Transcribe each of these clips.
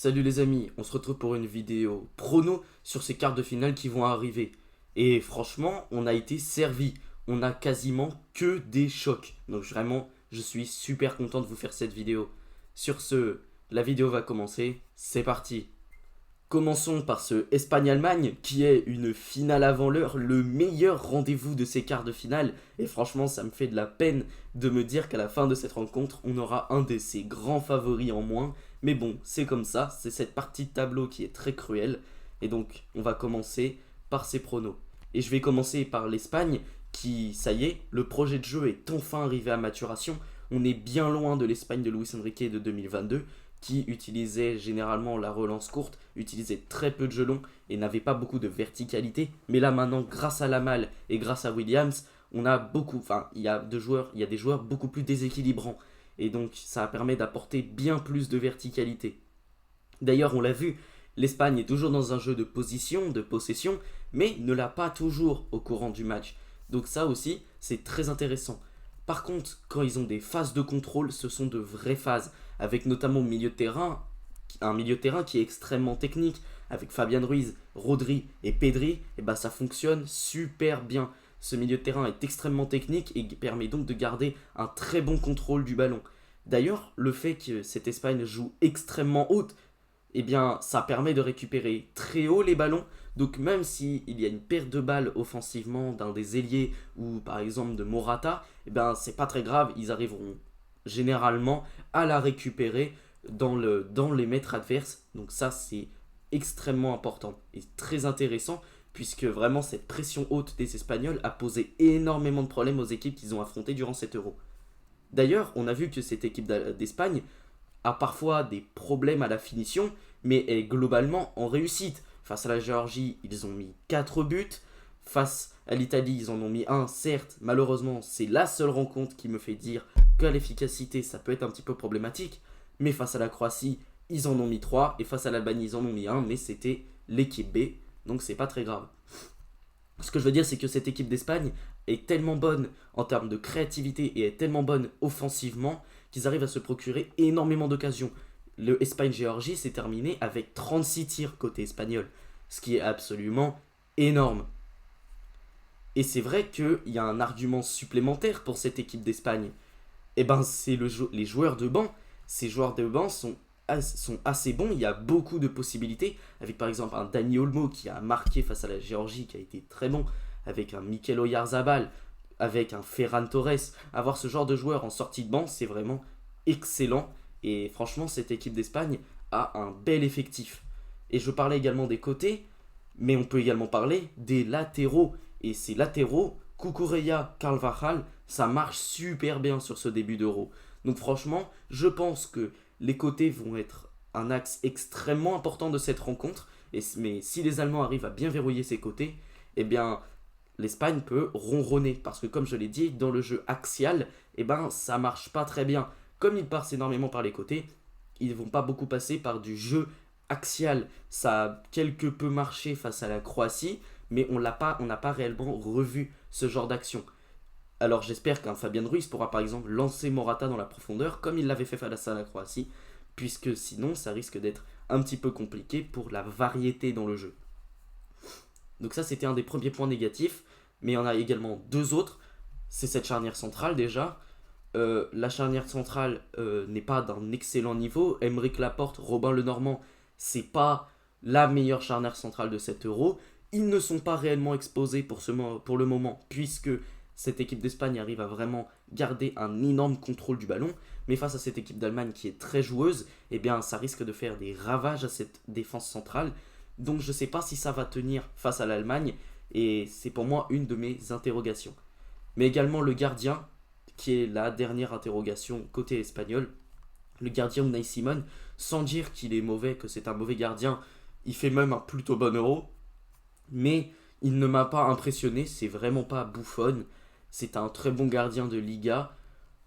Salut les amis, on se retrouve pour une vidéo prono sur ces quarts de finale qui vont arriver. Et franchement, on a été servi. On a quasiment que des chocs. Donc vraiment, je suis super content de vous faire cette vidéo. Sur ce, la vidéo va commencer. C'est parti. Commençons par ce Espagne-Allemagne qui est une finale avant l'heure, le meilleur rendez-vous de ces quarts de finale. Et franchement, ça me fait de la peine de me dire qu'à la fin de cette rencontre, on aura un de ces grands favoris en moins. Mais bon, c'est comme ça, c'est cette partie de tableau qui est très cruelle. Et donc, on va commencer par ces pronos. Et je vais commencer par l'Espagne qui, ça y est, le projet de jeu est enfin arrivé à maturation. On est bien loin de l'Espagne de Luis Enrique de 2022 qui utilisait généralement la relance courte, utilisait très peu de gelons et n'avait pas beaucoup de verticalité. Mais là maintenant, grâce à Lamal et grâce à Williams, on a beaucoup, enfin, il y a des joueurs beaucoup plus déséquilibrants. Et donc ça permet d'apporter bien plus de verticalité. D'ailleurs, on l'a vu, l'Espagne est toujours dans un jeu de position, de possession, mais ne l'a pas toujours au courant du match. Donc ça aussi, c'est très intéressant. Par contre, quand ils ont des phases de contrôle, ce sont de vraies phases, avec notamment au milieu de terrain, un milieu de terrain qui est extrêmement technique, avec Fabian Ruiz, Rodri et Pedri, et bah ça fonctionne super bien. Ce milieu de terrain est extrêmement technique et permet donc de garder un très bon contrôle du ballon. D'ailleurs, le fait que cette Espagne joue extrêmement haute, eh bien, ça permet de récupérer très haut les ballons. Donc même s'il y a une perte de balles offensivement d'un des ailiers ou par exemple de Morata, eh bien, c'est pas très grave, ils arriveront généralement à la récupérer dans les mètres adverses. Donc ça, c'est extrêmement important et très intéressant puisque vraiment cette pression haute des Espagnols a posé énormément de problèmes aux équipes qu'ils ont affrontées durant cet Euro. D'ailleurs, on a vu que cette équipe d'Espagne a parfois des problèmes à la finition, mais est globalement en réussite. Face à la Géorgie, ils ont mis 4 buts. Face à l'Italie, ils en ont mis un, certes. Malheureusement, c'est la seule rencontre qui me fait dire qu'à l'efficacité, ça peut être un petit peu problématique. Mais face à la Croatie, ils en ont mis 3. Et face à l'Albanie, ils en ont mis un, mais c'était l'équipe B. Donc c'est pas très grave. Ce que je veux dire, c'est que cette équipe d'Espagne est tellement bonne en termes de créativité et est tellement bonne offensivement qu'ils arrivent à se procurer énormément d'occasions. Le Espagne-Géorgie s'est terminé avec 36 tirs côté espagnol, ce qui est absolument énorme. Et c'est vrai qu'il y a un argument supplémentaire pour cette équipe d'Espagne. Et ben c'est les joueurs de banc. Ces joueurs de banc sont assez bons, il y a beaucoup de possibilités, avec par exemple un Dani Olmo qui a marqué face à la Géorgie, qui a été très bon, avec un Mikel Oyarzabal, avec un Ferran Torres. Avoir ce genre de joueur en sortie de banc, c'est vraiment excellent, et franchement cette équipe d'Espagne a un bel effectif. Et je parlais également des côtés, mais on peut également parler des latéraux, et ces latéraux, Cucurella, Carvajal, ça marche super bien sur ce début d'Euro. Donc franchement, je pense que les côtés vont être un axe extrêmement important de cette rencontre. Mais si les Allemands arrivent à bien verrouiller ces côtés, eh bien, l'Espagne peut ronronner. Parce que comme je l'ai dit, dans le jeu axial, eh ben, ça marche pas très bien. Comme ils passent énormément par les côtés, ils ne vont pas beaucoup passer par du jeu axial. Ça a quelque peu marché face à la Croatie, mais on n'a pas réellement revu ce genre d'action. Alors j'espère qu'un Fabian Ruiz pourra par exemple lancer Morata dans la profondeur comme il l'avait fait face à la Croatie, puisque sinon ça risque d'être un petit peu compliqué pour la variété dans le jeu. Donc ça c'était un des premiers points négatifs, mais il y en a également deux autres. C'est cette charnière centrale déjà. La charnière centrale n'est pas d'un excellent niveau. Aymeric Laporte, Robin Lenormand, c'est pas la meilleure charnière centrale de cet Euro. Ils ne sont pas réellement exposés pour le moment, puisque cette équipe d'Espagne arrive à vraiment garder un énorme contrôle du ballon. Mais face à cette équipe d'Allemagne qui est très joueuse, eh bien ça risque de faire des ravages à cette défense centrale. Donc je ne sais pas si ça va tenir face à l'Allemagne. Et c'est pour moi une de mes interrogations. Mais également le gardien, qui est la dernière interrogation côté espagnol. Le gardien Unai Simon, sans dire qu'il est mauvais, que c'est un mauvais gardien, il fait même un plutôt bon Euro. Mais il ne m'a pas impressionné, c'est vraiment pas Buffon. C'est un très bon gardien de Liga,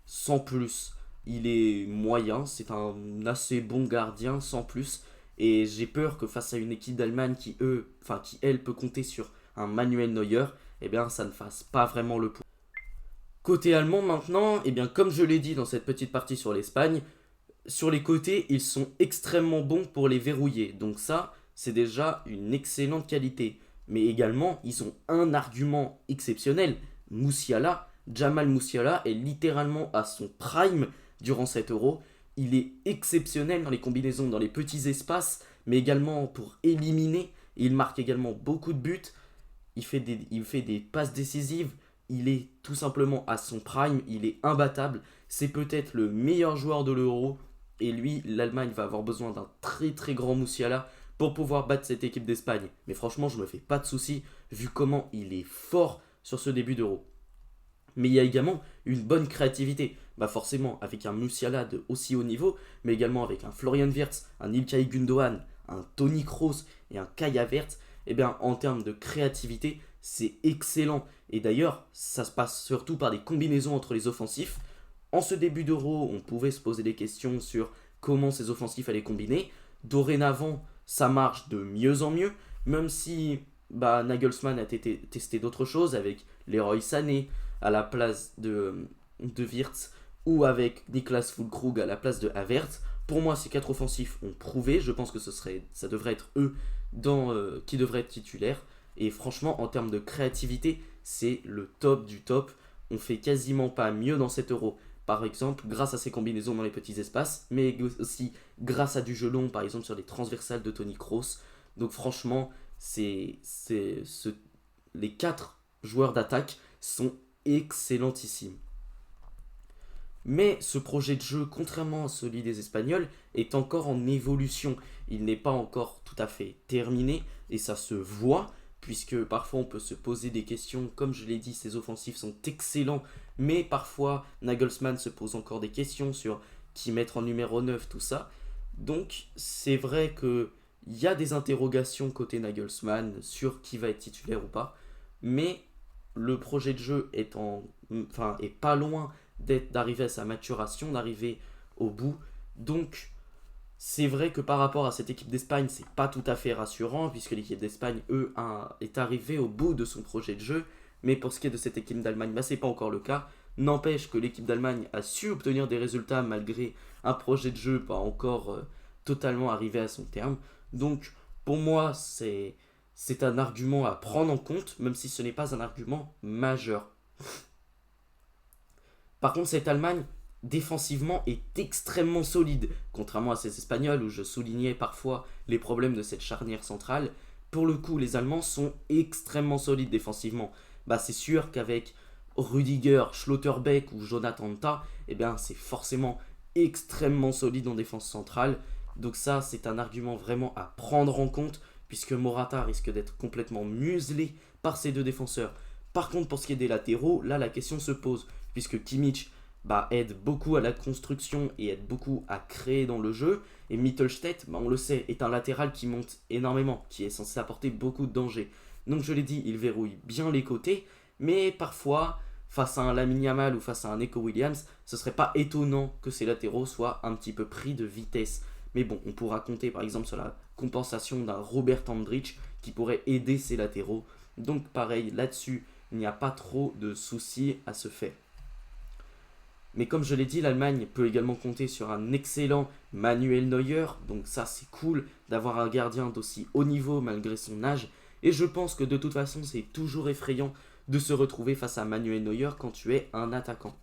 sans plus. Il est moyen, c'est un assez bon gardien, sans plus. Et j'ai peur que face à une équipe d'Allemagne qui elle peut compter sur un Manuel Neuer, eh bien ça ne fasse pas vraiment le poids. Côté allemand maintenant, eh bien comme je l'ai dit dans cette petite partie sur l'Espagne, sur les côtés, ils sont extrêmement bons pour les verrouiller. Donc ça, c'est déjà une excellente qualité. Mais également, ils ont un argument exceptionnel. Moussiala, Jamal Moussiala est littéralement à son prime durant 7 euros. Il est exceptionnel dans les combinaisons, dans les petits espaces, mais également pour éliminer. Il marque également beaucoup de buts. Il fait des passes décisives. Il est tout simplement à son prime. Il est imbattable. C'est peut-être le meilleur joueur de l'Euro. Et lui, l'Allemagne va avoir besoin d'un très très grand Moussiala pour pouvoir battre cette équipe d'Espagne. Mais franchement, je me fais pas de soucis vu comment il est fort sur ce début d'Euro. Mais il y a également une bonne créativité. Bah forcément, avec un Musiala de aussi haut niveau, mais également avec un Florian Wirtz, un Ilkay Gundogan, un Toni Kroos et un Kai Havertz, eh bien en termes de créativité, c'est excellent. Et d'ailleurs, ça se passe surtout par des combinaisons entre les offensifs. En ce début d'Euro, on pouvait se poser des questions sur comment ces offensifs allaient combiner. Dorénavant, ça marche de mieux en mieux, même si Nagelsmann a testé d'autres choses avec Leroy Sané à la place de Wirtz ou avec Niklas Füllkrug à la place de Havertz. Pour moi, ces quatre offensifs ont prouvé. Je pense que ça devrait être eux qui devraient être titulaires. Et franchement, en termes de créativité, c'est le top du top. On fait quasiment pas mieux dans cet euro. Par exemple, grâce à ces combinaisons dans les petits espaces, mais aussi grâce à du jeu long, par exemple sur les transversales de Toni Kroos. Donc franchement, les quatre joueurs d'attaque sont excellentissimes. Mais ce projet de jeu, contrairement à celui des Espagnols, est encore en évolution. Il n'est pas encore tout à fait terminé et ça se voit, puisque parfois on peut se poser des questions. Comme je l'ai dit, ces offensifs sont excellents, mais parfois Nagelsmann se pose encore des questions sur qui mettre en numéro 9, tout ça. Donc c'est vrai qu'il y a des interrogations côté Nagelsmann sur qui va être titulaire ou pas, mais le projet de jeu est pas loin d'arriver à sa maturation, d'arriver au bout. Donc, c'est vrai que par rapport à cette équipe d'Espagne, c'est pas tout à fait rassurant, puisque l'équipe d'Espagne, est arrivée au bout de son projet de jeu. Mais pour ce qui est de cette équipe d'Allemagne, c'est pas encore le cas. N'empêche que l'équipe d'Allemagne a su obtenir des résultats malgré un projet de jeu pas encore totalement arrivé à son terme. Donc, pour moi, c'est un argument à prendre en compte, même si ce n'est pas un argument majeur. Par contre, cette Allemagne, défensivement, est extrêmement solide, contrairement à ces Espagnols où je soulignais parfois les problèmes de cette charnière centrale. Pour le coup, les Allemands sont extrêmement solides défensivement. C'est sûr qu'avec Rüdiger, Schlotterbeck ou Jonathan Tah, c'est forcément extrêmement solide en défense centrale. Donc ça, c'est un argument vraiment à prendre en compte, puisque Morata risque d'être complètement muselé par ces deux défenseurs. Par contre, pour ce qui est des latéraux, là, la question se pose, puisque Kimmich aide beaucoup à la construction et aide beaucoup à créer dans le jeu. Et Mittelstädt, on le sait, est un latéral qui monte énormément, qui est censé apporter beaucoup de danger. Donc je l'ai dit, il verrouille bien les côtés, mais parfois, face à un Lamine Yamal ou face à un Neco Williams, ce serait pas étonnant que ces latéraux soient un petit peu pris de vitesse. Mais bon, on pourra compter par exemple sur la compensation d'un Robert Andrich qui pourrait aider ces latéraux. Donc pareil, là-dessus, il n'y a pas trop de soucis à se faire. Mais comme je l'ai dit, l'Allemagne peut également compter sur un excellent Manuel Neuer. Donc ça, c'est cool d'avoir un gardien d'aussi haut niveau malgré son âge. Et je pense que de toute façon, c'est toujours effrayant de se retrouver face à Manuel Neuer quand tu es un attaquant.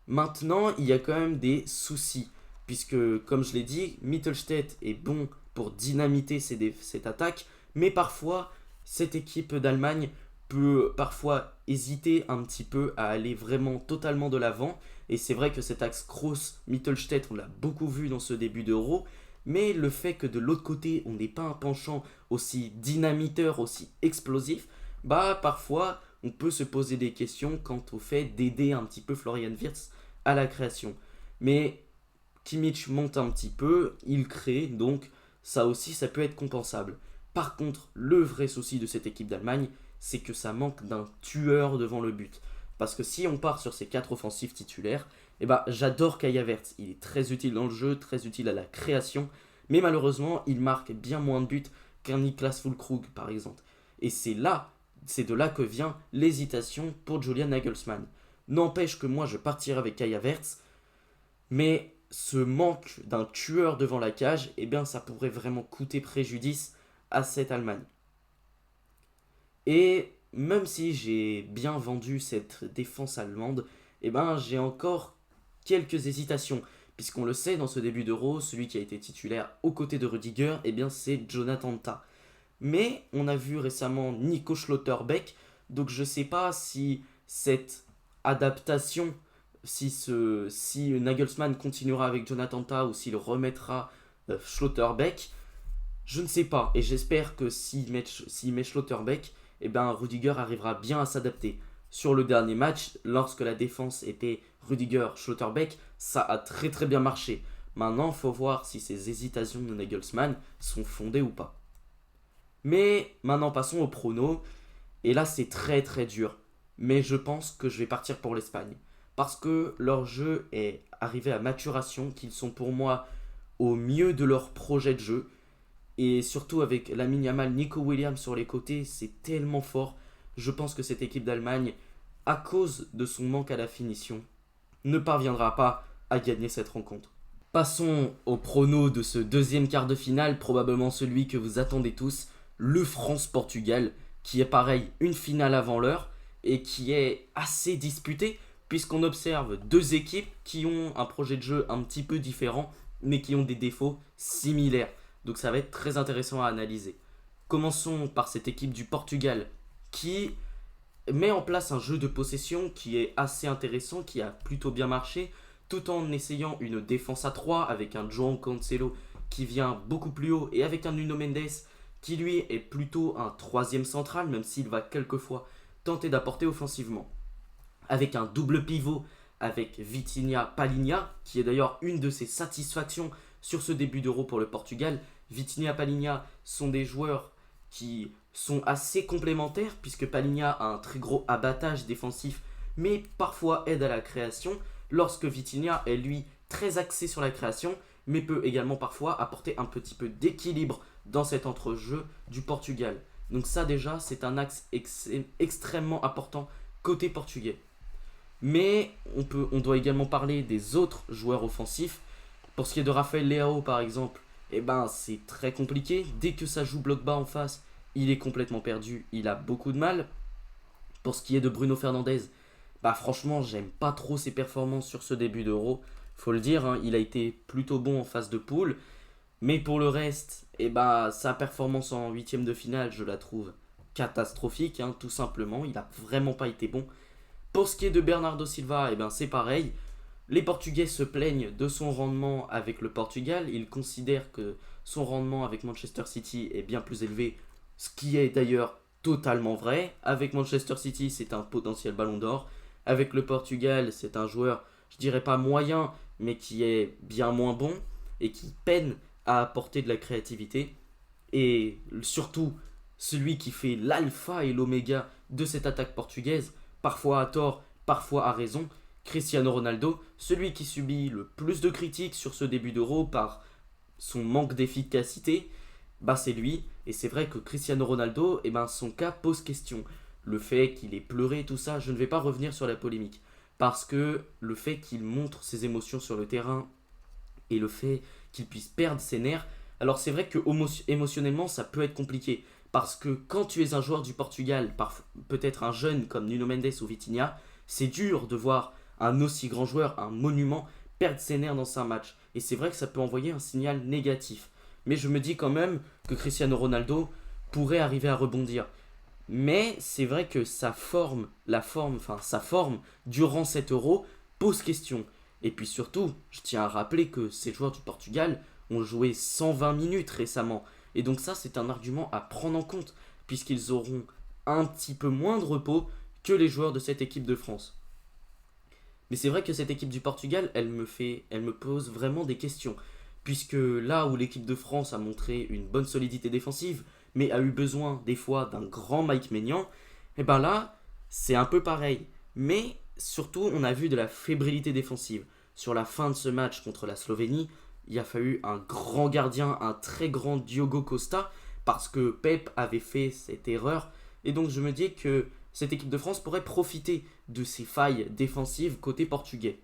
Maintenant, il y a quand même des soucis. Puisque, comme je l'ai dit, Mittelstädt est bon pour dynamiter cette attaque. Mais parfois, cette équipe d'Allemagne peut parfois hésiter un petit peu à aller vraiment totalement de l'avant. Et c'est vrai que cet axe Kroos-Mittelstädt, on l'a beaucoup vu dans ce début d'Euro. Mais le fait que de l'autre côté, on n'ait pas un penchant aussi dynamiteur, aussi explosif, parfois, on peut se poser des questions quant au fait d'aider un petit peu Florian Wirtz à la création. Mais Kimmich monte un petit peu, il crée, donc ça aussi, ça peut être compensable. Par contre, le vrai souci de cette équipe d'Allemagne, c'est que ça manque d'un tueur devant le but. Parce que si on part sur ces quatre offensifs titulaires, j'adore Kai Havertz. Il est très utile dans le jeu, très utile à la création, mais malheureusement, il marque bien moins de buts qu'un Niklas Füllkrug, par exemple. Et c'est de là que vient l'hésitation pour Julian Nagelsmann. N'empêche que moi, je partirai avec Kai Havertz, mais ce manque d'un tueur devant la cage, eh bien ça pourrait vraiment coûter préjudice à cette Allemagne. Et même si j'ai bien vendu cette défense allemande, eh ben j'ai encore quelques hésitations. Puisqu'on le sait, dans ce début d'Euro, celui qui a été titulaire aux côtés de Rudiger, eh bien c'est Jonathan Tah. Mais on a vu récemment Nico Schlotterbeck, donc je ne sais pas si cette adaptation, si Nagelsmann continuera avec Jonathan Tah ou s'il remettra Schlotterbeck, je ne sais pas. Et j'espère que s'il met Schlotterbeck, eh ben Rudiger arrivera bien à s'adapter. Sur le dernier match, lorsque la défense était Rudiger-Schlotterbeck, ça a très très bien marché. Maintenant, il faut voir si ces hésitations de Nagelsmann sont fondées ou pas. Mais maintenant, passons au prono. Et là, c'est très très dur. Mais je pense que je vais partir pour l'Espagne. Parce que leur jeu est arrivé à maturation, qu'ils sont pour moi au mieux de leur projet de jeu. Et surtout avec Lamine Yamal, Nico Williams sur les côtés, c'est tellement fort. Je pense que cette équipe d'Allemagne, à cause de son manque à la finition, ne parviendra pas à gagner cette rencontre. Passons au prono de ce deuxième quart de finale, probablement celui que vous attendez tous, le France-Portugal, qui est pareil une finale avant l'heure et qui est assez disputé puisqu'on observe deux équipes qui ont un projet de jeu un petit peu différent mais qui ont des défauts similaires. Donc ça va être très intéressant à analyser. Commençons par cette équipe du Portugal qui met en place un jeu de possession qui est assez intéressant, qui a plutôt bien marché, tout en essayant une défense à 3 avec un João Cancelo qui vient beaucoup plus haut et avec un Nuno Mendes qui lui est plutôt un troisième central, même s'il va quelquefois tenter d'apporter offensivement. Avec un double pivot avec Vitinha Palhinha, qui est d'ailleurs une de ses satisfactions sur ce début d'Euro pour le Portugal. Vitinha Palhinha sont des joueurs qui sont assez complémentaires, puisque Palhinha a un très gros abattage défensif, mais parfois aide à la création, lorsque Vitinha est lui très axé sur la création, mais peut également parfois apporter un petit peu d'équilibre dans cet entrejeu du Portugal. Donc ça déjà, c'est un axe extrêmement important côté portugais. Mais on doit également parler des autres joueurs offensifs. Pour ce qui est de Rafael Leao par exemple, eh ben, c'est très compliqué. Dès que ça joue bloc bas en face, il est complètement perdu, il a beaucoup de mal. Pour ce qui est de Bruno Fernandes, bah franchement, j'aime pas trop ses performances sur ce début d'Euro. Faut le dire, hein, il a été plutôt bon en phase de poule. Mais pour le reste, eh ben, sa performance en huitième de finale, je la trouve catastrophique, hein, tout simplement. Il n'a vraiment pas été bon. Pour ce qui est de Bernardo Silva, eh ben, c'est pareil. Les Portugais se plaignent de son rendement avec le Portugal. Ils considèrent que son rendement avec Manchester City est bien plus élevé, ce qui est d'ailleurs totalement vrai. Avec Manchester City, c'est un potentiel ballon d'or. Avec le Portugal, c'est un joueur, je dirais pas moyen, mais qui est bien moins bon et qui peine à apporter de la créativité. Et surtout, celui qui fait l'alpha et l'oméga de cette attaque portugaise, parfois à tort, parfois à raison, Cristiano Ronaldo, celui qui subit le plus de critiques sur ce début d'Euro par son manque d'efficacité, bah c'est lui. Et c'est vrai que Cristiano Ronaldo, eh ben son cas pose question. Le fait qu'il ait pleuré, tout ça, je ne vais pas revenir sur la polémique. Parce que le fait qu'il montre ses émotions sur le terrain et le fait qu'il puisse perdre ses nerfs, alors c'est vrai que émotionnellement ça peut être compliqué. Parce que quand tu es un joueur du Portugal, peut-être un jeune comme Nuno Mendes ou Vitinha, c'est dur de voir un aussi grand joueur, un monument, perdre ses nerfs dans un match. Et c'est vrai que ça peut envoyer un signal négatif. Mais je me dis quand même que Cristiano Ronaldo pourrait arriver à rebondir. Mais c'est vrai que sa forme durant cet Euro pose question. Et puis surtout, je tiens à rappeler que ces joueurs du Portugal ont joué 120 minutes récemment. Et donc ça, c'est un argument à prendre en compte, puisqu'ils auront un petit peu moins de repos que les joueurs de cette équipe de France. Mais c'est vrai que cette équipe du Portugal, elle me pose vraiment des questions. Puisque là où l'équipe de France a montré une bonne solidité défensive, mais a eu besoin des fois d'un grand Mike Maignan, et ben là, c'est un peu pareil. Mais surtout, on a vu de la fébrilité défensive. Sur la fin de ce match contre la Slovénie, il a fallu un grand gardien, un très grand Diogo Costa, parce que Pep avait fait cette erreur. Et donc je me dis que cette équipe de France pourrait profiter de ces failles défensives côté portugais.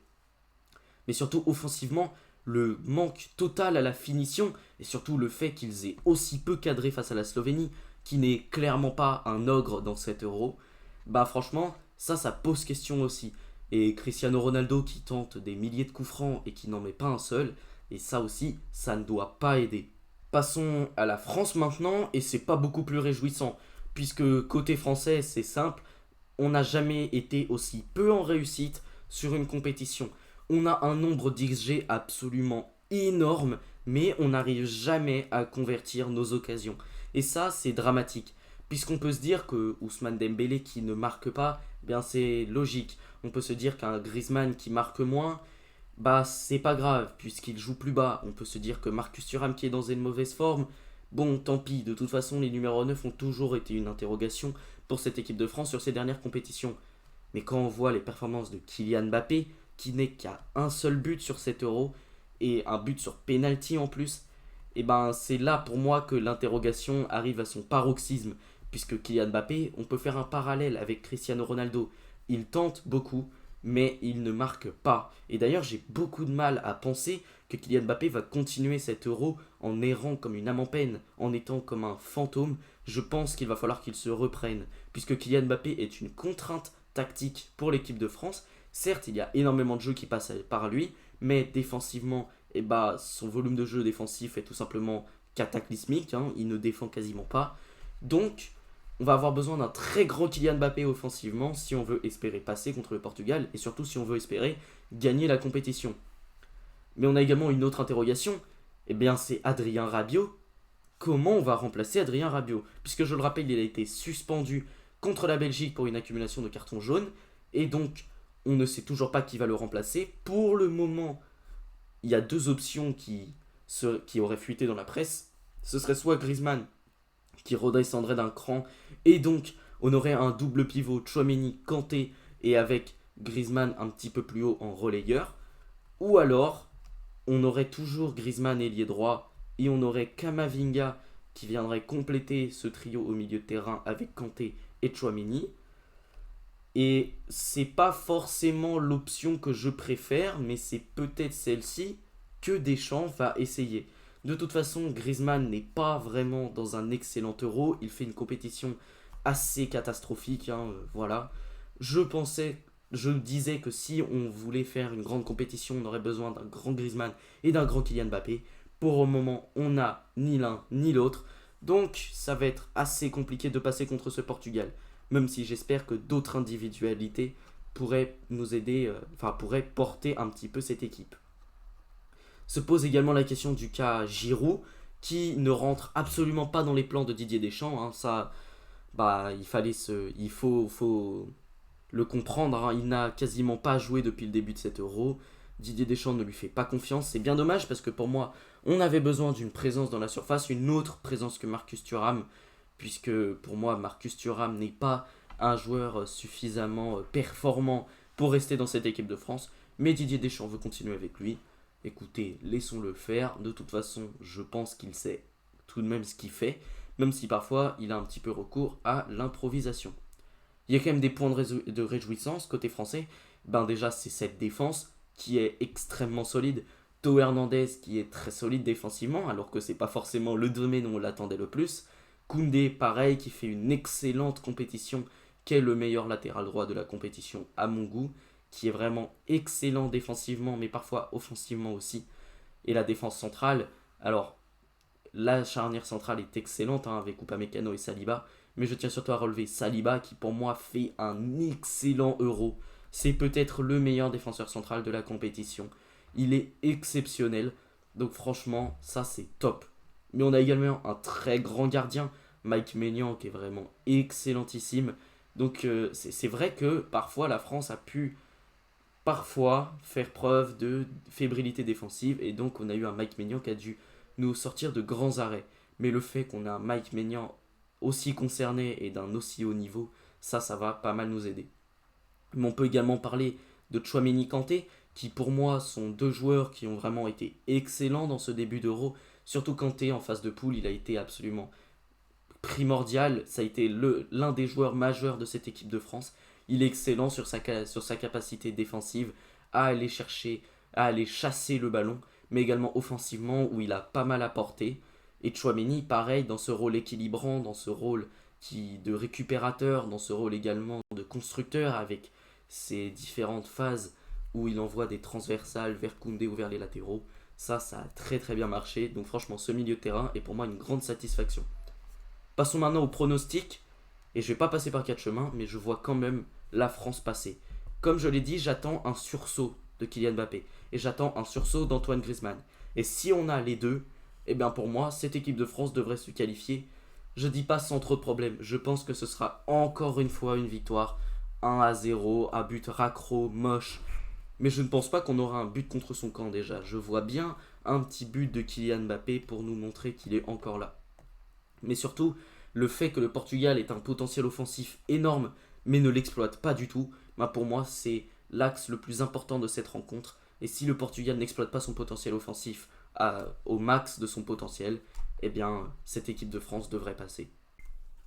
Mais surtout offensivement, le manque total à la finition et surtout le fait qu'ils aient aussi peu cadré face à la Slovénie, qui n'est clairement pas un ogre dans cet euro, bah franchement, ça pose question aussi. Et Cristiano Ronaldo qui tente des milliers de coups francs et qui n'en met pas un seul, et ça aussi, ça ne doit pas aider. Passons à la France maintenant, et c'est pas beaucoup plus réjouissant, puisque côté français, c'est simple, on n'a jamais été aussi peu en réussite sur une compétition. On a un nombre d'XG absolument énorme, mais on n'arrive jamais à convertir nos occasions. Et ça, c'est dramatique. Puisqu'on peut se dire que Ousmane Dembélé qui ne marque pas, eh bien c'est logique. On peut se dire qu'un Griezmann qui marque moins, bah c'est pas grave puisqu'il joue plus bas. On peut se dire que Marcus Thuram qui est dans une mauvaise forme, bon tant pis, de toute façon les numéros 9 ont toujours été une interrogation pour cette équipe de France sur ces dernières compétitions. Mais quand on voit les performances de Kylian Mbappé, qui n'est qu'à un seul but sur cet euro, et un but sur penalty en plus, et ben c'est là pour moi que l'interrogation arrive à son paroxysme, puisque Kylian Mbappé, on peut faire un parallèle avec Cristiano Ronaldo. Il tente beaucoup, mais il ne marque pas. Et d'ailleurs, j'ai beaucoup de mal à penser que Kylian Mbappé va continuer cet euro en errant comme une âme en peine, en étant comme un fantôme. Je pense qu'il va falloir qu'il se reprenne, puisque Kylian Mbappé est une contrainte tactique pour l'équipe de France. Certes, il y a énormément de jeux qui passent par lui, mais défensivement, eh bah, son volume de jeu défensif est tout simplement cataclysmique, hein, il ne défend quasiment pas. Donc, on va avoir besoin d'un très gros Kylian Mbappé offensivement si on veut espérer passer contre le Portugal et surtout si on veut espérer gagner la compétition. Mais on a également une autre interrogation, eh bien c'est Adrien Rabiot. Comment on va remplacer Adrien Rabiot? Puisque je le rappelle, il a été suspendu contre la Belgique pour une accumulation de cartons jaunes et donc on ne sait toujours pas qui va le remplacer. Pour le moment, il y a deux options qui auraient fuité dans la presse. Ce serait soit Griezmann qui redescendrait d'un cran et donc on aurait un double pivot Tchouaméni, Kanté et avec Griezmann un petit peu plus haut en relayeur, ou alors on aurait toujours Griezmann ailier droit et on aurait Kamavinga qui viendrait compléter ce trio au milieu de terrain avec Kanté et Tchouaméni. Et c'est pas forcément l'option que je préfère, mais c'est peut-être celle-ci que Deschamps va essayer. De toute façon, Griezmann n'est pas vraiment dans un excellent euro. Il fait une compétition assez catastrophique. Voilà. Je disais que si on voulait faire une grande compétition, on aurait besoin d'un grand Griezmann et d'un grand Kylian Mbappé. Pour le moment, on n'a ni l'un ni l'autre. Donc, ça va être assez compliqué de passer contre ce Portugal. Même si j'espère que d'autres individualités pourraient nous aider, pourraient porter un petit peu cette équipe. Se pose également la question du cas Giroud, qui ne rentre absolument pas dans les plans de Didier Deschamps. Ça, bah, il faut le comprendre. Il n'a quasiment pas joué depuis le début de cet euro. Didier Deschamps ne lui fait pas confiance. C'est bien dommage parce que pour moi, on avait besoin d'une présence dans la surface, une autre présence que Marcus Thuram, puisque pour moi, Marcus Thuram n'est pas un joueur suffisamment performant pour rester dans cette équipe de France. Mais Didier Deschamps veut continuer avec lui. Écoutez, laissons-le faire. De toute façon, je pense qu'il sait tout de même ce qu'il fait, même si parfois il a un petit peu recours à l'improvisation. Il y a quand même des points de réjouissance côté français. Ben déjà, c'est cette défense qui est extrêmement solide. Théo Hernandez qui est très solide défensivement, alors que c'est pas forcément le domaine où on l'attendait le plus. Koundé, pareil, qui fait une excellente compétition, qui est le meilleur latéral droit de la compétition à mon goût, qui est vraiment excellent défensivement, mais parfois offensivement aussi. Et la défense centrale, alors la charnière centrale est excellente avec Upamecano et Saliba, mais je tiens surtout à relever Saliba qui pour moi fait un excellent euro. C'est peut-être le meilleur défenseur central de la compétition. Il est exceptionnel, donc franchement ça c'est top. Mais on a également un très grand gardien, Mike Maignan, qui est vraiment excellentissime. Donc c'est vrai que parfois la France a pu faire preuve de fébrilité défensive et donc on a eu un Mike Maignan qui a dû nous sortir de grands arrêts. Mais le fait qu'on a un Mike Maignan aussi concerné et d'un aussi haut niveau, ça va pas mal nous aider. Mais on peut également parler de Tchouaméni Kanté, qui pour moi sont deux joueurs qui ont vraiment été excellents dans ce début d'Euro. Surtout Kanté en phase de poule, il a été absolument primordial. Ça a été l'un des joueurs majeurs de cette équipe de France. Il est excellent sur sa capacité défensive à aller chasser le ballon. mais également offensivement où il a pas mal apporté. Et Tchouaméni, pareil, dans ce rôle équilibrant, dans ce rôle de récupérateur, dans ce rôle également de constructeur avec ses différentes phases où il envoie des transversales vers Koundé ou vers les latéraux. Ça a très très bien marché. Donc franchement, ce milieu de terrain est pour moi une grande satisfaction. Passons maintenant au pronostic. Et je vais pas passer par quatre chemins, mais je vois quand même la France passer. Comme je l'ai dit, j'attends un sursaut de Kylian Mbappé. Et j'attends un sursaut d'Antoine Griezmann. Et si on a les deux, eh bien pour moi, cette équipe de France devrait se qualifier. Je dis pas sans trop de problèmes. Je pense que ce sera encore une fois une victoire. 1-0, à but raccro, moche. Mais je ne pense pas qu'on aura un but contre son camp déjà. Je vois bien un petit but de Kylian Mbappé pour nous montrer qu'il est encore là. Mais surtout, le fait que le Portugal ait un potentiel offensif énorme, mais ne l'exploite pas du tout, bah pour moi, c'est l'axe le plus important de cette rencontre. Et si le Portugal n'exploite pas son potentiel offensif au max de son potentiel, eh bien, cette équipe de France devrait passer.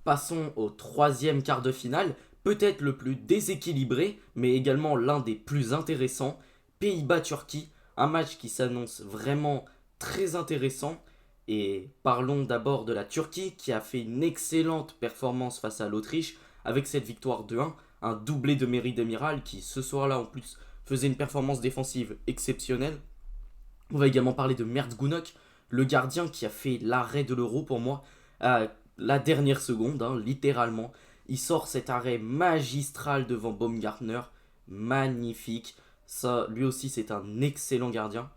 Passons au troisième quart de finale, peut-être le plus déséquilibré, mais également l'un des plus intéressants, Pays-Bas-Turquie, un match qui s'annonce vraiment très intéressant. Et parlons d'abord de la Turquie qui a fait une excellente performance face à l'Autriche avec cette victoire de 1, un doublé de Merih Demiral qui ce soir-là en plus faisait une performance défensive exceptionnelle. On va également parler de Mert Gunok, le gardien qui a fait l'arrêt de l'Euro pour moi à la dernière seconde, littéralement. Il sort cet arrêt magistral devant Baumgartner, magnifique. Ça, lui aussi, c'est un excellent gardien.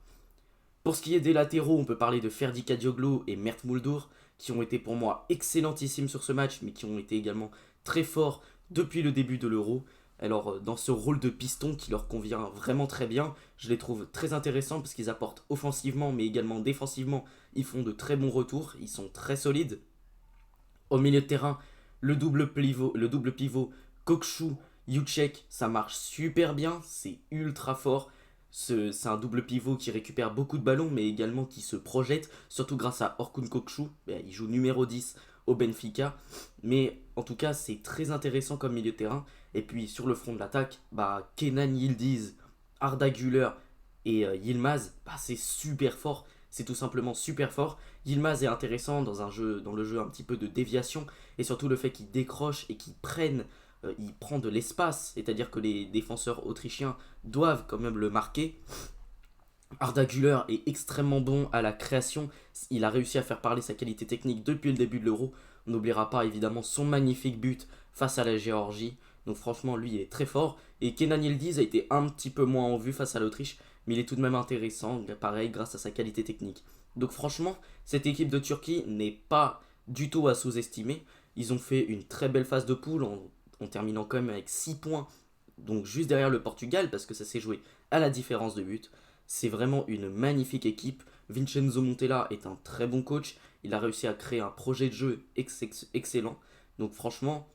Pour ce qui est des latéraux, on peut parler de Ferdi Kadioglu et Mert Muldur, qui ont été pour moi excellentissimes sur ce match, mais qui ont été également très forts depuis le début de l'Euro. Alors, dans ce rôle de piston qui leur convient vraiment très bien, je les trouve très intéressants parce qu'ils apportent offensivement, mais également défensivement. Ils font de très bons retours, ils sont très solides. Au milieu de terrain, le double pivot Kokshu, Jucek, ça marche super bien, c'est ultra fort. C'est un double pivot qui récupère beaucoup de ballons, mais également qui se projette, surtout grâce à Orkun Kokshu. Il joue numéro 10 au Benfica. Mais en tout cas, c'est très intéressant comme milieu de terrain. Et puis sur le front de l'attaque, Kenan Yildiz, Arda Güler et Yilmaz, c'est super fort. C'est tout simplement super fort. Yilmaz est intéressant dans le jeu un petit peu de déviation. Et surtout le fait qu'il décroche et qu'il il prend de l'espace. C'est-à-dire que les défenseurs autrichiens doivent quand même le marquer. Arda Güler est extrêmement bon à la création. Il a réussi à faire parler sa qualité technique depuis le début de l'Euro. On n'oubliera pas évidemment son magnifique but face à la Géorgie. Donc franchement, lui, il est très fort. Et Kenan Yildiz a été un petit peu moins en vue face à l'Autriche. Mais il est tout de même intéressant, pareil, grâce à sa qualité technique. Donc franchement, cette équipe de Turquie n'est pas du tout à sous-estimer. Ils ont fait une très belle phase de poule en terminant quand même avec 6 points. Donc juste derrière le Portugal, parce que ça s'est joué à la différence de but. C'est vraiment une magnifique équipe. Vincenzo Montella est un très bon coach. Il a réussi à créer un projet de jeu excellent. Donc franchement,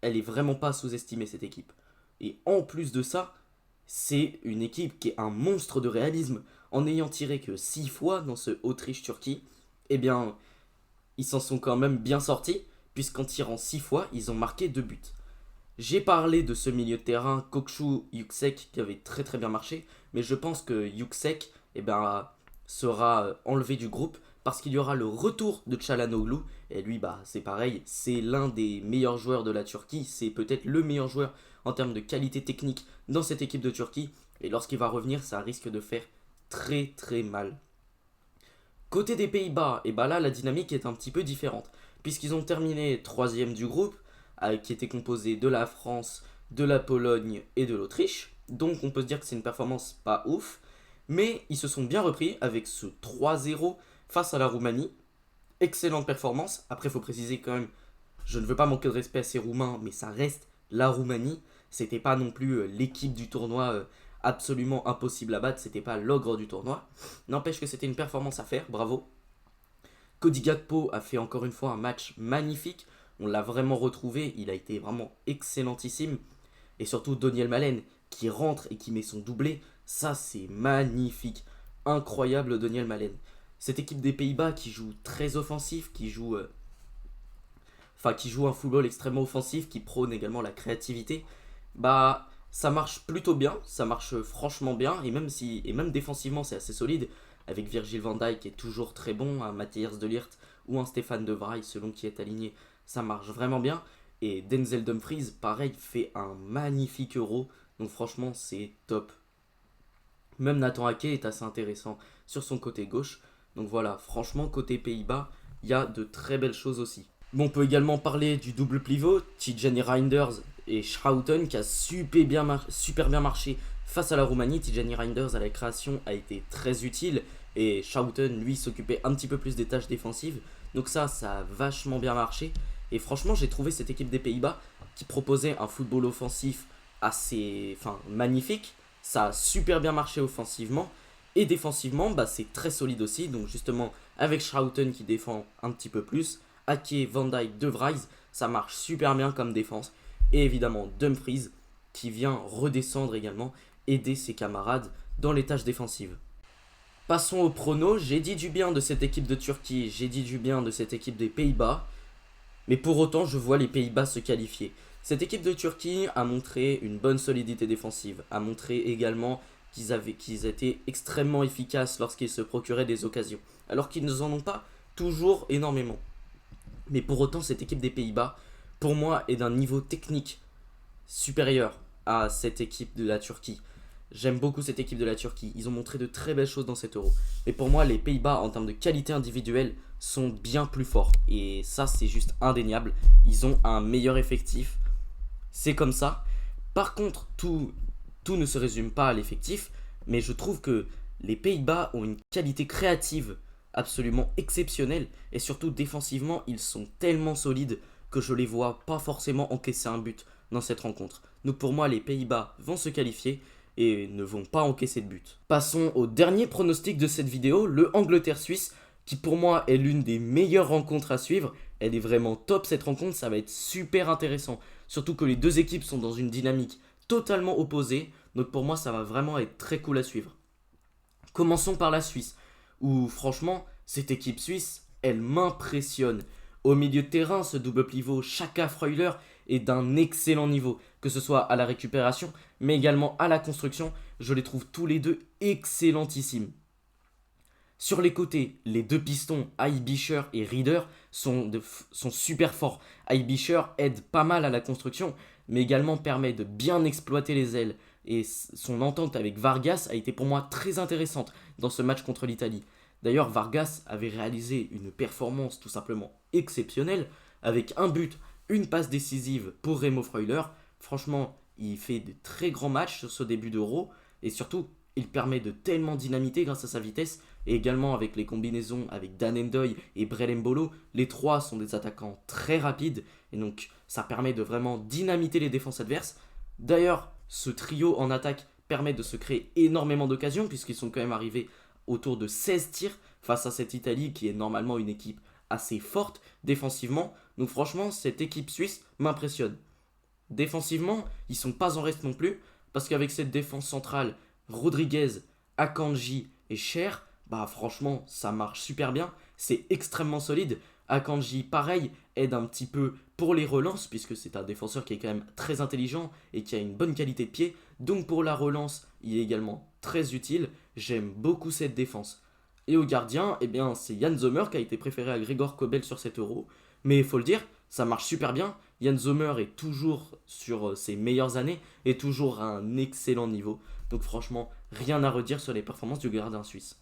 elle est vraiment pas sous-estimée cette équipe. Et en plus de ça, c'est une équipe qui est un monstre de réalisme. En n'ayant tiré que 6 fois dans ce Autriche-Turquie, eh bien, ils s'en sont quand même bien sortis, puisqu'en tirant 6 fois, ils ont marqué 2 buts. J'ai parlé de ce milieu de terrain Kokshu Yüksek qui avait très très bien marché, mais je pense que Yüksek sera enlevé du groupe parce qu'il y aura le retour de Çalhanoğlu. Et lui, c'est pareil, c'est l'un des meilleurs joueurs de la Turquie, c'est peut-être le meilleur joueur en termes de qualité technique dans cette équipe de Turquie. Et lorsqu'il va revenir, ça risque de faire très très mal. Côté des Pays-Bas, là la dynamique est un petit peu différente, puisqu'ils ont terminé 3ème du groupe, qui était composé de la France, de la Pologne et de l'Autriche. Donc on peut se dire que c'est une performance pas ouf, mais ils se sont bien repris avec ce 3-0 face à la Roumanie. Excellente performance. Après, il faut préciser quand même, je ne veux pas manquer de respect à ces Roumains, mais ça reste la Roumanie. C'était pas non plus l'équipe du tournoi absolument impossible à battre, c'était pas l'ogre du tournoi. N'empêche que c'était une performance à faire, bravo. Cody Gakpo a fait encore une fois un match magnifique. On l'a vraiment retrouvé, il a été vraiment excellentissime. Et surtout Daniel Malen qui rentre et qui met son doublé, ça c'est magnifique. Incroyable Daniel Malen. Cette équipe des Pays-Bas qui joue très offensif, qui joue un football extrêmement offensif, qui prône également la créativité, ça marche plutôt bien, ça marche franchement bien, et même défensivement c'est assez solide. avec Virgil van Dijk qui est toujours très bon, un Matthijs de Ligt ou un Stéphane de Vrij selon qui est aligné, ça marche vraiment bien. Et Denzel Dumfries, pareil, fait un magnifique Euro, donc franchement c'est top. Même Nathan Ake est assez intéressant sur son côté gauche. Donc voilà, franchement, côté Pays-Bas, il y a de très belles choses aussi. Bon, on peut également parler du double pivot, Tijani Reinders et Schouten, qui a super bien marché face à la Roumanie. Tijani Reinders à la création a été très utile et Schouten, lui, s'occupait un petit peu plus des tâches défensives. Donc ça a vachement bien marché. Et franchement, j'ai trouvé cette équipe des Pays-Bas qui proposait un football offensif magnifique. Ça a super bien marché offensivement. Et défensivement, c'est très solide aussi. Donc justement, avec Schouten qui défend un petit peu plus, Ake, Van Dijk, De Vrij, ça marche super bien comme défense. Et évidemment, Dumfries qui vient redescendre également, aider ses camarades dans les tâches défensives. Passons au prono. J'ai dit du bien de cette équipe de Turquie, j'ai dit du bien de cette équipe des Pays-Bas. Mais pour autant, je vois les Pays-Bas se qualifier. Cette équipe de Turquie a montré une bonne solidité défensive, a montré également qu'ils étaient extrêmement efficaces lorsqu'ils se procuraient des occasions, alors qu'ils n'en ont pas toujours énormément. Mais pour autant, cette équipe des Pays-Bas, pour moi, est d'un niveau technique supérieur à cette équipe de la Turquie. J'aime beaucoup cette équipe de la Turquie. Ils ont montré de très belles choses dans cet Euro. Mais pour moi, les Pays-Bas, en termes de qualité individuelle, sont bien plus forts. Et ça, c'est juste indéniable. Ils ont un meilleur effectif. C'est comme ça. Par contre, tout ne se résume pas à l'effectif. Mais je trouve que les Pays-Bas ont une qualité créative absolument exceptionnelle. Et surtout, défensivement, ils sont tellement solides que je les vois pas forcément encaisser un but dans cette rencontre. Donc pour moi, les Pays-Bas vont se qualifier et ne vont pas encaisser de but. Passons au dernier pronostic de cette vidéo, le Angleterre-Suisse, qui pour moi est l'une des meilleures rencontres à suivre. Elle est vraiment top cette rencontre, ça va être super intéressant. Surtout que les deux équipes sont dans une dynamique totalement opposée, donc pour moi ça va vraiment être très cool à suivre. Commençons par la Suisse, où franchement, cette équipe suisse, elle m'impressionne. Au milieu de terrain, ce double pivot Xhaka Freuler est d'un excellent niveau, que ce soit à la récupération, mais également à la construction. Je les trouve tous les deux excellentissimes. Sur les côtés, les deux pistons, Aibischer et Rieder, sont super forts. Aibischer aide pas mal à la construction, mais également permet de bien exploiter les ailes. Et son entente avec Vargas a été pour moi très intéressante dans ce match contre l'Italie. D'ailleurs, Vargas avait réalisé une performance tout simplement exceptionnelle, avec un but, une passe décisive pour Remo Freuler. Franchement, il fait de très grands matchs sur ce début d'Euro, et surtout, il permet de tellement dynamiter grâce à sa vitesse, et également avec les combinaisons avec Dan Ndoye et Brel Mbolo. Les trois sont des attaquants très rapides, et donc ça permet de vraiment dynamiter les défenses adverses. D'ailleurs, ce trio en attaque permet de se créer énormément d'occasions, puisqu'ils sont quand même arrivés autour de 16 tirs face à cette Italie qui est normalement une équipe assez forte défensivement. Donc franchement, cette équipe suisse m'impressionne. Défensivement, ils sont pas en reste non plus, parce qu'avec cette défense centrale, Rodriguez, Akanji et Cher, franchement, ça marche super bien. C'est extrêmement solide. Akanji, pareil, aide un petit peu pour les relances, puisque c'est un défenseur qui est quand même très intelligent et qui a une bonne qualité de pied. Donc pour la relance, il est également très utile. J'aime beaucoup cette défense. Et au gardien, c'est Jan Sommer qui a été préféré à Gregor Kobel sur cet Euro. Mais il faut le dire, ça marche super bien. Jan Sommer est toujours sur ses meilleures années et toujours à un excellent niveau. Donc franchement, rien à redire sur les performances du gardien suisse.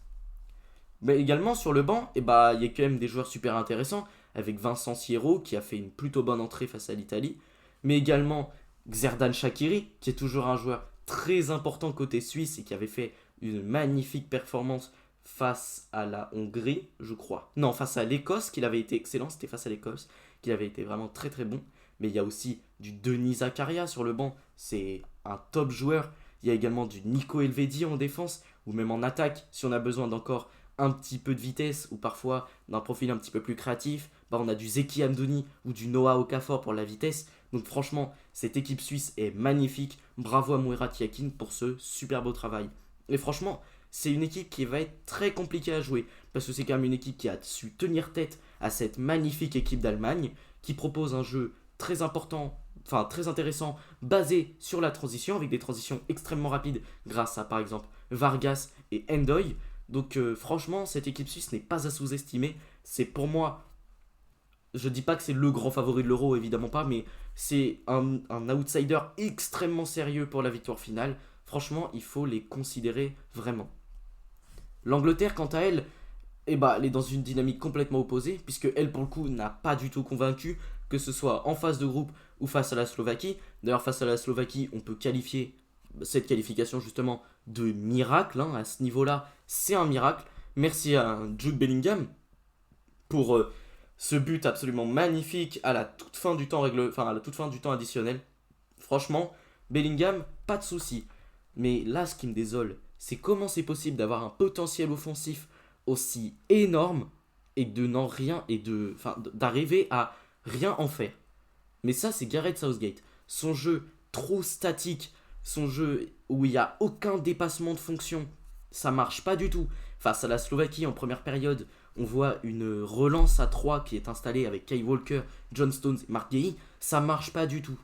Mais également sur le banc, il y a quand même des joueurs super intéressants, avec Vincent Sierro qui a fait une plutôt bonne entrée face à l'Italie, mais également Xherdan Shaqiri qui est toujours un joueur très important côté suisse et qui avait fait une magnifique performance face à la Hongrie, je crois. Non, face à l'Écosse, qu'il avait été excellent, c'était face à l'Écosse, qu'il avait été vraiment très très bon. Mais il y a aussi du Denis Zakaria sur le banc, c'est un top joueur. Il y a également du Nico Elvedi en défense, ou même en attaque, si on a besoin d'encore un petit peu de vitesse, ou parfois d'un profil un petit peu plus créatif. On a du Zeki Amdouni ou du Noah Okafor pour la vitesse. Donc franchement, cette équipe suisse est magnifique. Bravo à Murat Yakin pour ce super beau travail. Et franchement, c'est une équipe qui va être très compliquée à jouer, parce que c'est quand même une équipe qui a su tenir tête à cette magnifique équipe d'Allemagne, qui propose un jeu très important, très intéressant, basé sur la transition, avec des transitions extrêmement rapides grâce à par exemple Vargas et Ndoye. Donc franchement, cette équipe suisse n'est pas à sous-estimer. C'est pour moi, je dis pas que c'est le grand favori de l'Euro, évidemment pas, mais c'est un outsider extrêmement sérieux pour la victoire finale. Franchement, il faut les considérer vraiment. L'Angleterre, quant à elle, eh bah, elle est dans une dynamique complètement opposée, puisque elle, pour le coup, n'a pas du tout convaincu, que ce soit en phase de groupe ou face à la Slovaquie. D'ailleurs, face à la Slovaquie, on peut qualifier cette qualification justement de miracle. Hein. À ce niveau-là, c'est un miracle. Merci à Jude Bellingham pour ce but absolument magnifique à la toute fin du temps à la toute fin du temps additionnel. Franchement, Bellingham, pas de souci. Mais là, ce qui me désole, c'est comment c'est possible d'avoir un potentiel offensif aussi énorme et de n'en rien et d'arriver à rien en faire. Mais ça, c'est Gareth Southgate. Son jeu trop statique, son jeu où il n'y a aucun dépassement de fonction, ça marche pas du tout. Face à la Slovaquie en première période, on voit une relance à 3 qui est installée avec Kyle Walker, John Stones et Mark Guéhi. Ça marche pas du tout.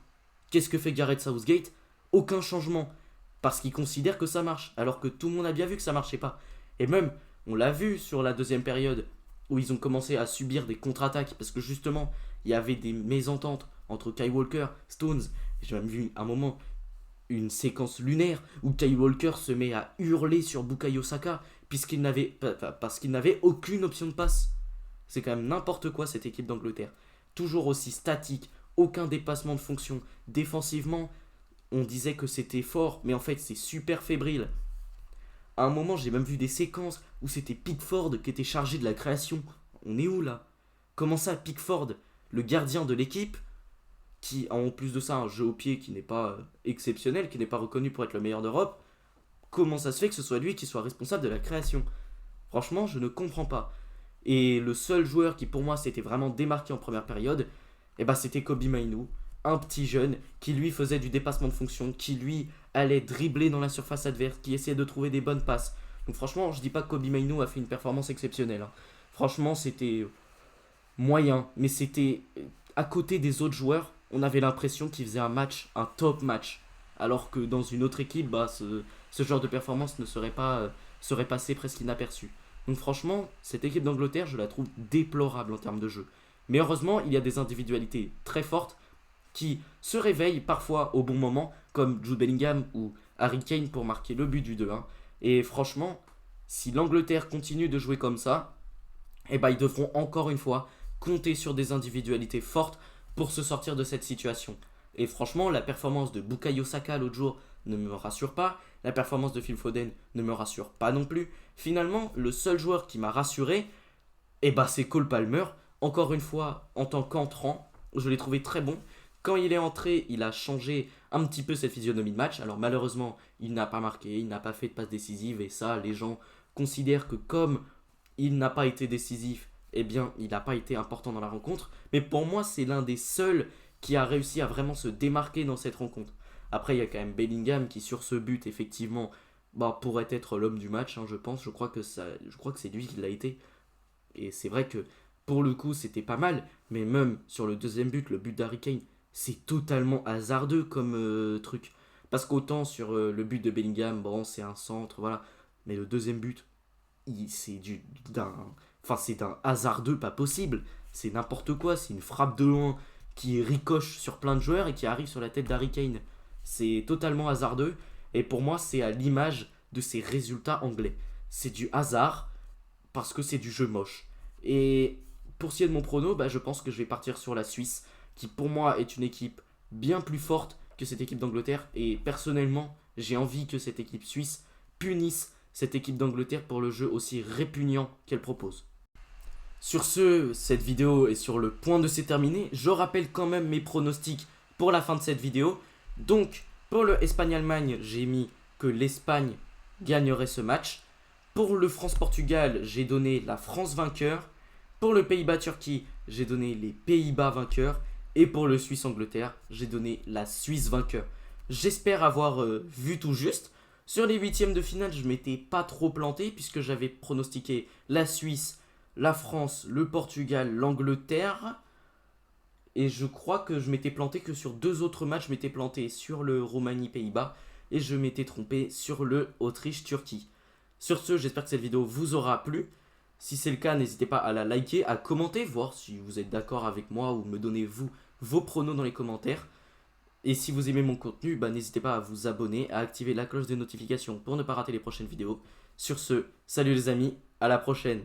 Qu'est-ce que fait Gareth Southgate? Aucun changement. Parce qu'il considère que ça marche, alors que tout le monde a bien vu que ça marchait pas. Et même, on l'a vu sur la deuxième période, où ils ont commencé à subir des contre-attaques, parce que justement, il y avait des mésententes entre Kyle Walker, Stones. J'ai même vu un moment une séquence lunaire où Kyle Walker se met à hurler sur Bukayo Saka parce qu'il n'avait aucune option de passe. C'est quand même n'importe quoi cette équipe d'Angleterre. Toujours aussi statique, aucun dépassement de fonction. Défensivement, on disait que c'était fort, mais en fait c'est super fébrile. À un moment, j'ai même vu des séquences où c'était Pickford qui était chargé de la création. On est où là? Comment ça, Pickford, le gardien de l'équipe, qui a en plus de ça un jeu au pied qui n'est pas exceptionnel, qui n'est pas reconnu pour être le meilleur d'Europe, comment ça se fait que ce soit lui qui soit responsable de la création? Franchement, je ne comprends pas. Et le seul joueur qui pour moi s'était vraiment démarqué en première période, c'était Kobbie Mainoo, un petit jeune qui lui faisait du dépassement de fonction, qui lui allait dribbler dans la surface adverse, qui essayait de trouver des bonnes passes. Donc franchement, je dis pas que Kobbie Mainoo a fait une performance exceptionnelle. Hein. Franchement, c'était moyen, mais c'était à côté des autres joueurs, on avait l'impression qu'il faisait un match, un top match. Alors que dans une autre équipe, ce genre de performance ne serait passé presque inaperçu. Donc franchement, cette équipe d'Angleterre, je la trouve déplorable en termes de jeu. Mais heureusement, il y a des individualités très fortes qui se réveillent parfois au bon moment, comme Jude Bellingham ou Harry Kane pour marquer le but du 2-1. Et franchement, si l'Angleterre continue de jouer comme ça, ils devront encore une fois compter sur des individualités fortes pour se sortir de cette situation. Et franchement, la performance de Bukayo Saka l'autre jour ne me rassure pas. La performance de Phil Foden ne me rassure pas non plus. Finalement, le seul joueur qui m'a rassuré, c'est Cole Palmer. Encore une fois, en tant qu'entrant, je l'ai trouvé très bon. Quand il est entré, il a changé un petit peu cette physionomie de match. Alors malheureusement, il n'a pas marqué, il n'a pas fait de passe décisive. Et ça, les gens considèrent que comme il n'a pas été décisif, il n'a pas été important dans la rencontre. Mais pour moi, c'est l'un des seuls qui a réussi à vraiment se démarquer dans cette rencontre. Après, il y a quand même Bellingham qui, sur ce but, effectivement, pourrait être l'homme du match, hein, je pense. Je crois que c'est lui qui l'a été. Et c'est vrai que, pour le coup, c'était pas mal. Mais même sur le deuxième but, le but d'Harry Kane, c'est totalement hasardeux comme truc. Parce qu'autant sur le but de Bellingham, c'est un centre, voilà. Mais le deuxième but, c'est d'un hasardeux pas possible. C'est n'importe quoi, c'est une frappe de loin qui ricoche sur plein de joueurs et qui arrive sur la tête d'Harry Kane. C'est totalement hasardeux et pour moi c'est à l'image de ces résultats anglais. C'est du hasard parce que c'est du jeu moche. Et pour ce qui est de mon prono, je pense que je vais partir sur la Suisse qui pour moi est une équipe bien plus forte que cette équipe d'Angleterre et personnellement j'ai envie que cette équipe suisse punisse cette équipe d'Angleterre pour le jeu aussi répugnant qu'elle propose. Sur ce, cette vidéo est sur le point de se terminer. Je rappelle quand même mes pronostics pour la fin de cette vidéo. Donc, pour le Espagne-Allemagne, j'ai mis que l'Espagne gagnerait ce match. Pour le France-Portugal, j'ai donné la France vainqueur. Pour le Pays-Bas-Turquie, j'ai donné les Pays-Bas vainqueurs. Et pour le Suisse-Angleterre, j'ai donné la Suisse vainqueur. J'espère avoir vu tout juste. Sur les huitièmes de finale, je m'étais pas trop planté puisque j'avais pronostiqué la Suisse, la France, le Portugal, l'Angleterre. Et je crois que je m'étais planté que sur deux autres matchs. Je m'étais planté sur le Roumanie-Pays-Bas et je m'étais trompé sur le Autriche-Turquie. Sur ce, j'espère que cette vidéo vous aura plu. Si c'est le cas, n'hésitez pas à la liker, à commenter, voir si vous êtes d'accord avec moi ou me donnez vous vos pronos dans les commentaires. Et si vous aimez mon contenu, n'hésitez pas à vous abonner, à activer la cloche de notification pour ne pas rater les prochaines vidéos. Sur ce, salut les amis, à la prochaine.